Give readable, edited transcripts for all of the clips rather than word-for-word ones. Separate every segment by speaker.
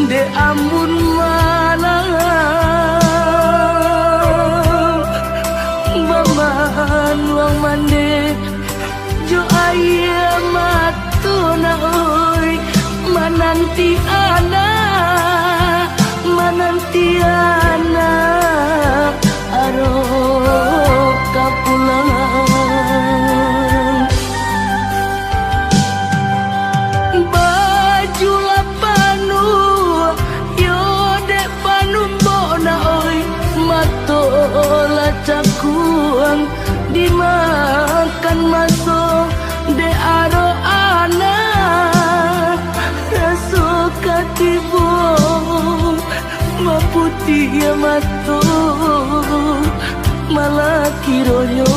Speaker 1: de ambun malam baman wang mande jo aya matuna oi mananti ana aro kapulang baju lapanu yo dek panumbona oi matola cakuang dimakan masuk de aro anak raso katibo maputi ya mato malah kiroyo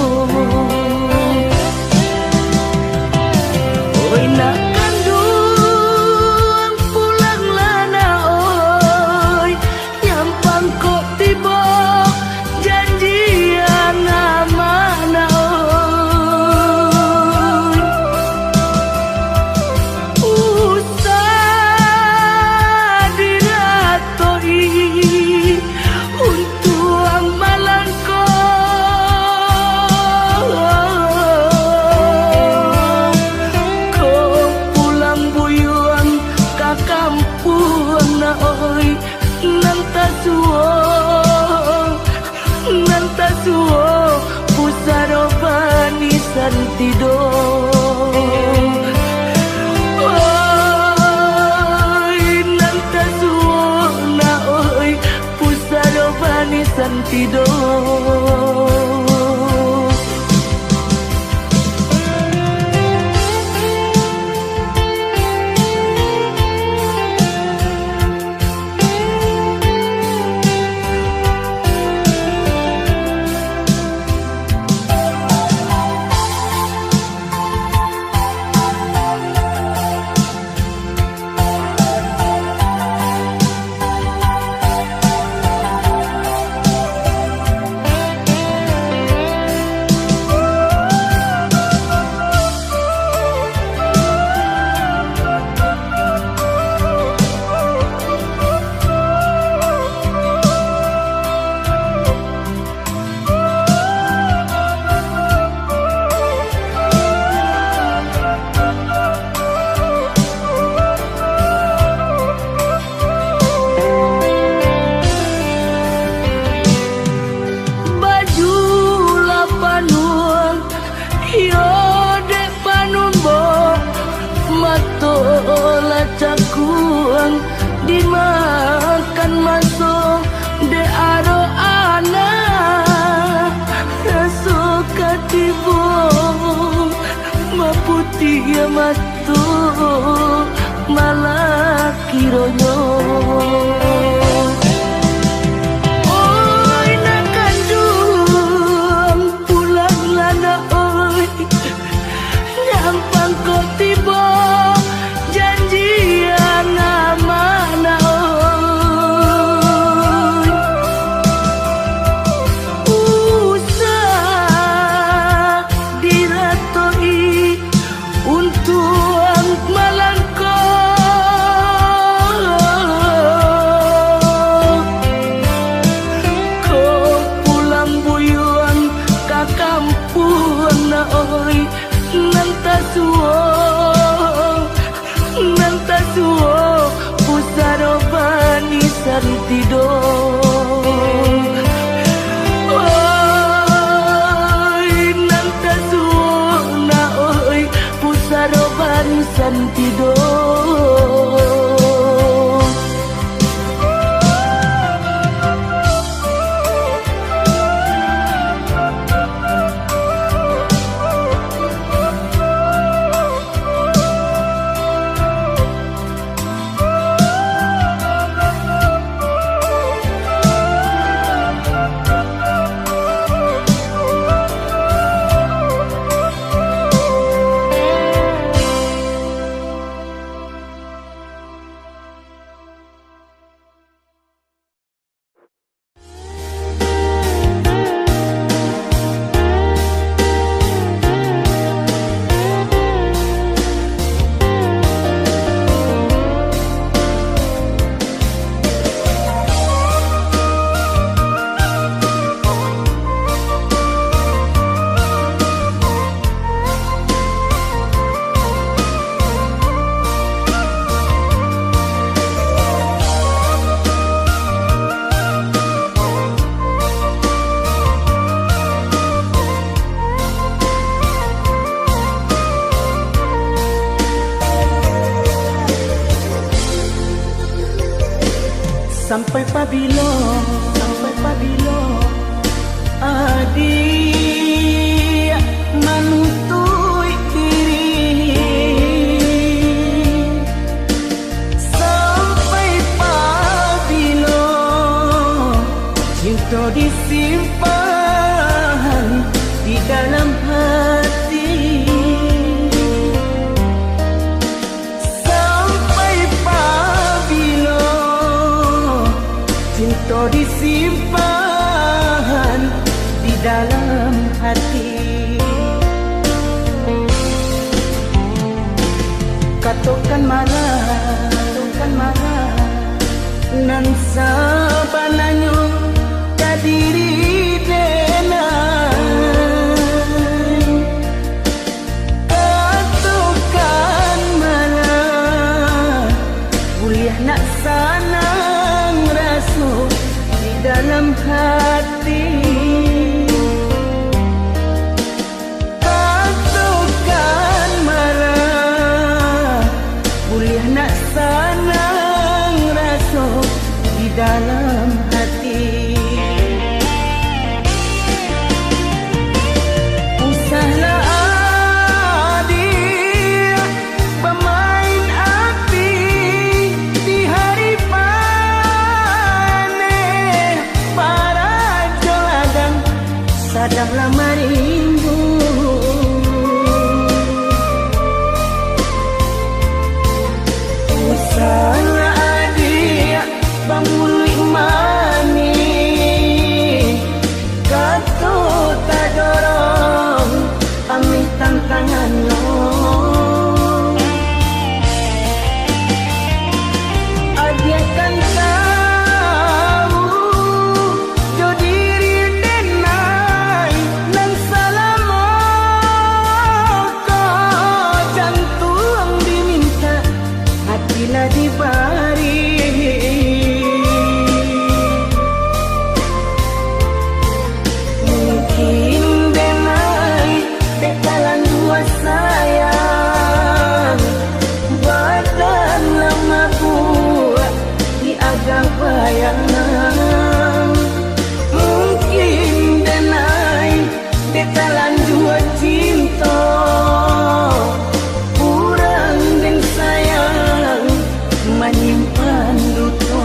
Speaker 1: oi nak kandung pulang lana oi nyampang kok tiba janji yang mana oi usah diratoi untuk ang malangko kau pulang buyuang ka kampung na oi nantasuo pusaro bani santido oi nantasuo na oi pusaro bani santido matola cakuang dimakan masuk de aro anak raso katibo maputi ya matu malah kironyo oi nak kandung pulang lana oi nyampang kok tiba janji yang mana oi usah diratoi untuk malangko sampai pabilo adik menuntui diri, sampai pabilo cinta disimpan di dalam hati, sampai pabilo cinta disimpan di dalam hati. Katakan marah nan sabananyo kadiri denai. Katakan marah kuliah nak sanang rasa di dalam hati. Katakan marah kuliah nak sanang rasa di dalam hati. Usahlah adik pemain api di hari panen, para joladang sadanglah marimbu. Usahlah adik pamuli mani, kata tak dorong ambil tantangan lo. Adik kan tahu jo diri denai nang salamo ko jantung diminta hatilah dibari. Mungkin denai bekalan dua sayang badan lama buat di agak bayangan. Mungkin denai bekalan dua cinta kurang dan sayang menyimpan duto.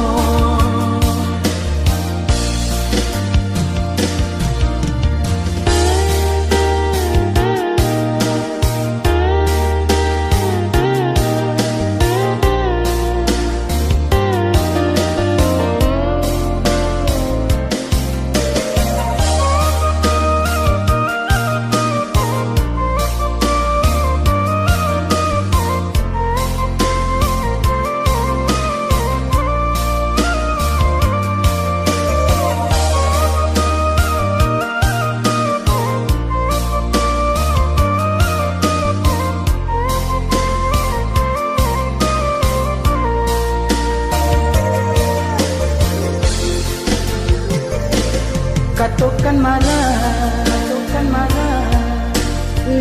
Speaker 1: Katakan marah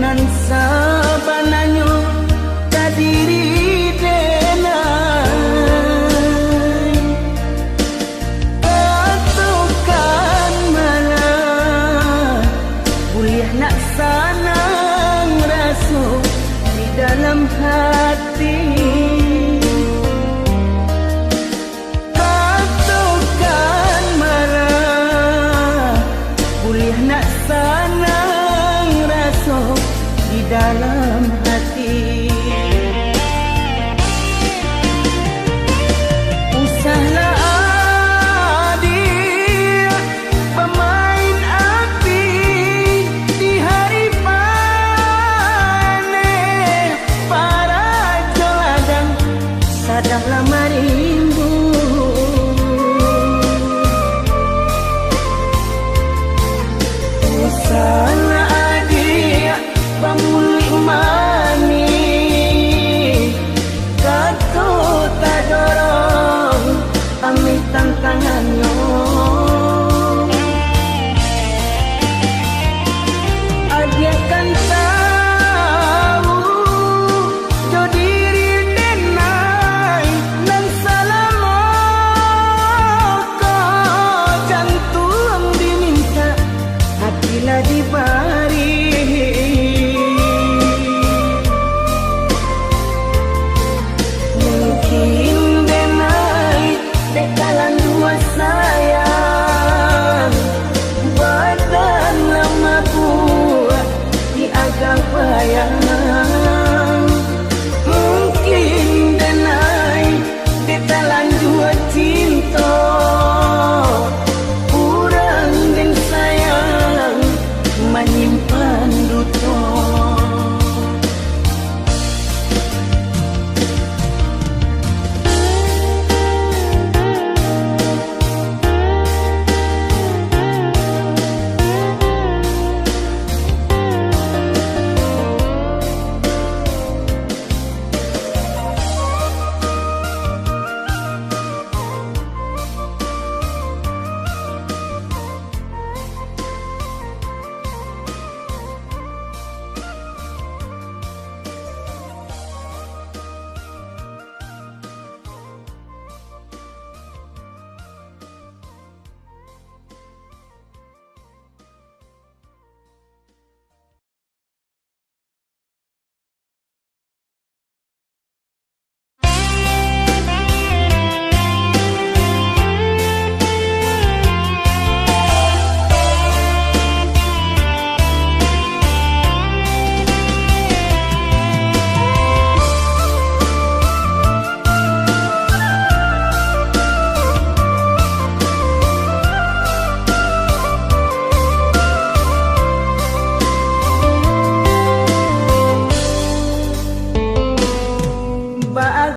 Speaker 1: nan sabananyo kadiri denai. Katakan marah kuliah nak sanang rasa di dalam hati. Katakan marah kuliah nak sanang rasa di dalam hati. Usahlah adik pemain api di hari panen, para joladang sadanglah marimbu. Usahlah adik pamuli mani sayang